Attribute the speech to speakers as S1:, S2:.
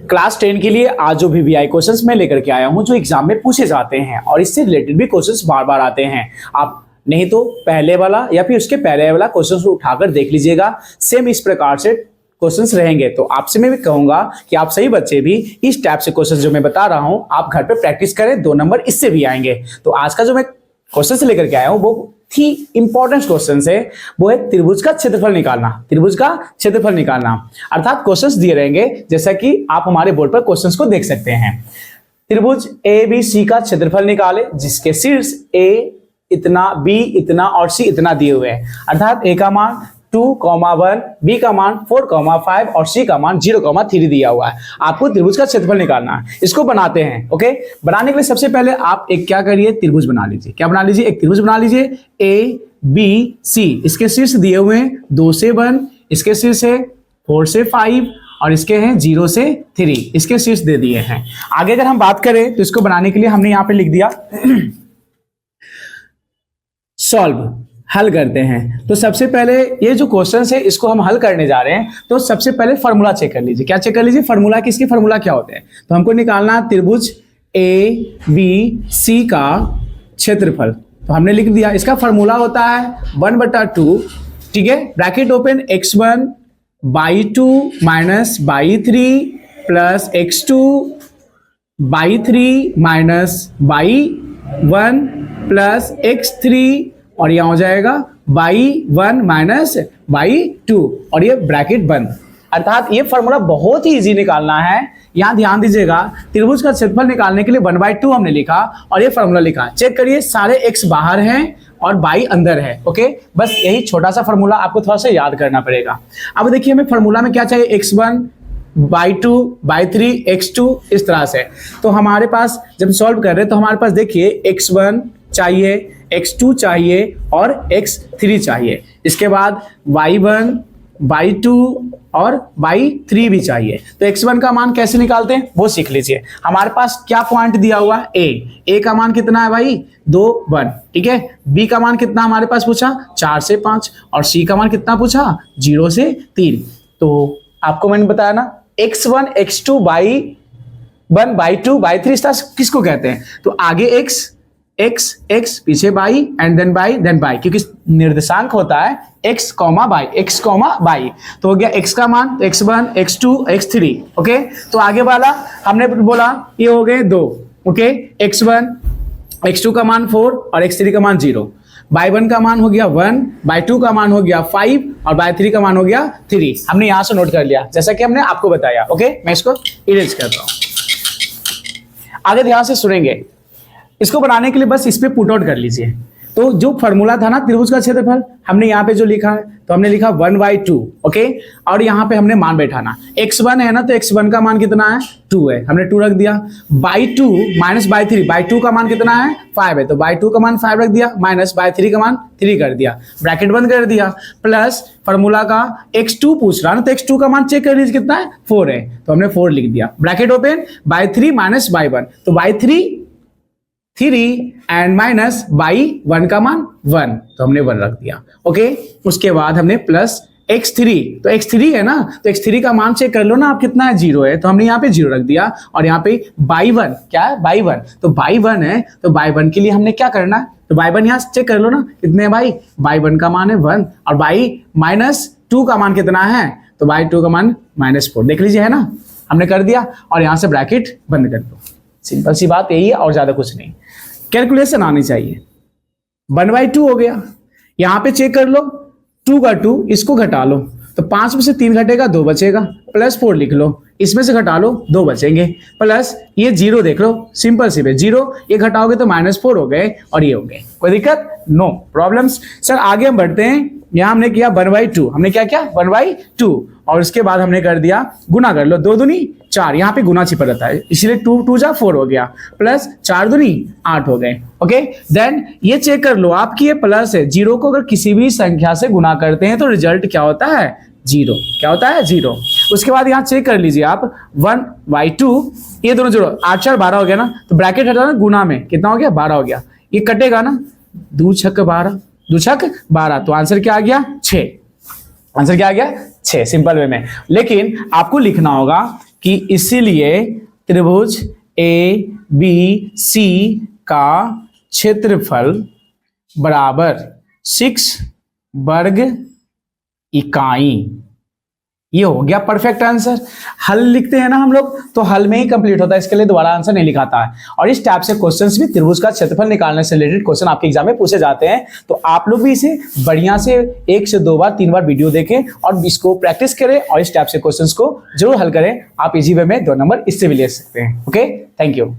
S1: Class 10 के लिए आज जो VVI क्वेश्चंस मैं लेकर के आया हूं जो एग्जाम में पूछे जाते हैं और इससे रिलेटेड भी क्वेश्चंस बार बार आते हैं। आप नहीं तो पहले वाला या फिर उसके पहले वाला क्वेश्चंस को उठाकर देख लीजिएगा, सेम इस प्रकार से क्वेश्चंस रहेंगे। तो आपसे मैं भी कहूंगा कि आप सही बच्चे भी इस टाइप से क्वेश्चंस जो मैं बता रहा हूं आप घर पे प्रैक्टिस करें, 2 नंबर इससे भी आएंगे। तो आज का जो मैं क्वेश्चन लेकर के आया हूं वो थी इंपॉर्टेंट क्वेश्चन है, वो है त्रिभुज का क्षेत्रफल निकालना। त्रिभुज का क्षेत्रफल निकालना अर्थात क्वेश्चंस दिए रहेंगे जैसा कि आप हमारे बोर्ड पर क्वेश्चंस को देख सकते हैं। त्रिभुज ABC का क्षेत्रफल निकाले जिसके शीर्ष A इतना, B इतना और C इतना दिए हुए हैं। अर्थात A का मान 2,1, B का मान 4,5 और C का मान 0,3 दिया हुआ है। आपको त्रिभुज का क्षेत्रफल निकालना है। इसको बनाते हैं। ओके, बनाने के लिए सबसे पहले आप एक क्या करिए, त्रिभुज बना लीजिए। क्या बना लीजिए? एक त्रिभुज बना लीजिए ABC। इसके शीर्ष दिए हुए हैं 2 से 1, इसके शीर्ष है 4 से 5 और इसके हैं 0 से 3, इसके शीर्ष दे दिए हैं। आगे अगर हम बात करें तो इसको बनाने के लिए हमने यहां पे लिख दिया सॉल्व, हल करते हैं। तो सबसे पहले ये जो क्वेश्चन है इसको हम हल करने जा रहे हैं। तो सबसे पहले फॉर्मूला चेक कर लीजिए। क्या चेक कर लीजिए? फॉर्मूला किसके फॉर्मूला क्या होते हैं? तो हमको निकालना है त्रिभुज ABC का क्षेत्रफल। तो हमने लिख दिया, इसका फॉर्मूला होता है 1/2, ठीक है, bracket open, x1/2 minus y3 plus x2/3 minus y1 plus x3 और यहां हो जाएगा y1 माइनस y2 और ये ब्रैकेट बंद। अर्थात ये फॉर्मूला बहुत ही इजी निकालना है। यहां ध्यान दीजिएगा, त्रिभुज का क्षेत्रफल निकालने के लिए 1/2 हमने लिखा और ये फॉर्मूला लिखा। चेक करिए, सारे x बाहर हैं और y अंदर है। ओके, बस यही छोटा सा फॉर्मूला आपको थोड़ा सा याद करना पड़ेगा। अब देखिए हमें फॉर्मूला में क्या चाहिए, x1 y2 y3 x2 इस तरह से। तो हमारे पास जब सॉल्व कर रहे हैं तो हमारे पास देखिए x1 चाहिए, x2 चाहिए और x3 चाहिए। इसके बाद y1 y2 और y3 भी चाहिए। तो x1 का मान कैसे निकालते हैं वो सीख लीजिए। हमारे पास क्या पॉइंट दिया हुआ है, a का मान कितना है भाई 2 1, ठीक है। b का मान कितना हमारे पास पूछा 4 से 5 और c का मान कितना पूछा 0 से 3। तो आपको मैंने बताया ना x1 x2 y1 y2 y3 इस तरह किसको कहते हैं? तो आगे x पीछे y एंड देन y क्योंकि निर्देशांक होता है x, y। तो हो गया x का मान x1 x2 x3। ओके, तो आगे वाला हमने बोला ये हो गए 2। ओके, x1 x2 का मान 4 और x3 का मान 0, y1 का मान हो गया 1, y2 का मान हो गया 5 और y3 का मान हो गया 3। हमने यहां से नोट कर लिया जैसा कि हमने आपको बताया। ओके, मैं इसको इरेज करता हूं। आगे ध्यान से सुनेंगे, इसको बनाने के लिए बस इस पे पुट आउट कर लीजिए। तो जो फॉर्मूला था ना त्रिभुज का क्षेत्रफल, हमने यहाँ पे जो लिखा है तो हमने लिखा 1/2। ओके, और यहाँ पे हमने मान बैठाना, x1 है ना तो x1 का मान कितना है 2 है, हमने 2 रख दिया। y2 माइनस y2 का मान कितना है 5 है, तो y2 का मान 5 रख दिया माइनस y3 का मान 3 कर दिया, ब्रैकेट बंद कर दिया। प्लस फॉर्मूला का x2 पूछ रहा ना तो x2 का मान चेक कर लीजिए कितना है 4 है, तो हमने 4 लिख दिया, bracket open, y3 minus y1, तो y3 3 एंड माइनस y1 का मान 1, तो हमने 1 रख दिया। ओके, उसके बाद हमने प्लस x3, तो x3 है ना तो x3 का मान चेक कर लो ना आप कितना है 0 है, तो हमने यहाँ पे 0 रख दिया। और यहाँ पे y1 क्या है y1, तो y1 है तो y1 के लिए हमने क्या करना है, तो y1 यहाँ चेक कर लो ना कितने है भाई, y1 का मान है 1 और y-2 का मान कितना है, तो y2 का मान -4। देख लीजिए है ना, हमने कर दिया और यहाँ से ब्रैकेट बंद कर दो। सिंपल सी बात यही है और ज्यादा कुछ नहीं, कैलकुलेशन आनी चाहिए। 1/2 हो गया, यहां पे चेक कर लो 2 का 2, इसको घटा लो तो 5 में से 3 घटेगा 2 बचेगा, प्लस 4 लिख लो, इसमें से घटा लो 2 बचेंगे, प्लस ये 0 देख लो, सिंपल सी है 0, ये घटाओगे तो -4 हो गए और ये हो गए। कोई दिक्कत? No problems. सर आगे हम बढ़ते हैं, यहां हमने किया 1/2, हमने क्या किया 1/2 और उसके बाद हमने कर दिया गुना कर लो, 2 दूनी 4, यहाँ पे गुना छिपा रहता है इसलिए 2 जा 4 हो गया, प्लस 4 दूनी 8 हो गए। ओके, देन ये चेक कर लो आपकी ये प्लस है, 0 को अगर किसी भी संख्या से गुना करते हैं तो रिजल्ट क्या होता है 0, क्या होता है 0। उसके बाद यहाँ चेक कर लीजिए आप 1/2, ये दोनों जोड़ो 8 4 12 हो गया ना, तो ब्रैकेट हटाना गुना में कितना हो गया 12 हो गया, ये कटेगा ना 2 छक 12, 2 छक 12, तो आंसर क्या आ गया 6। आंसर क्या आ गया 6, सिंपल वे में। लेकिन आपको लिखना होगा कि इसीलिए त्रिभुज ए बी सी का क्षेत्रफल बराबर 6 वर्ग इकाई। ये हो गया परफेक्ट आंसर। हल लिखते हैं ना हम लोग, तो हल में ही कंप्लीट होता है, इसके लिए दोबारा आंसर नहीं लिखाता है। और इस टाइप से क्वेश्चंस भी त्रिभुज का क्षेत्रफल निकालने से रिलेटेड क्वेश्चन आपके एग्जाम में पूछे जाते हैं। तो आप लोग भी इसे बढ़िया से 1 से 2 बार 3 बार वीडियो देखें और इसको प्रैक्टिस करें और इस टाइप से क्वेश्चंस को जरूर हल करें। आप इजी वे में 2 नंबर इससे भी ले सकते हैं। Okay, thank you.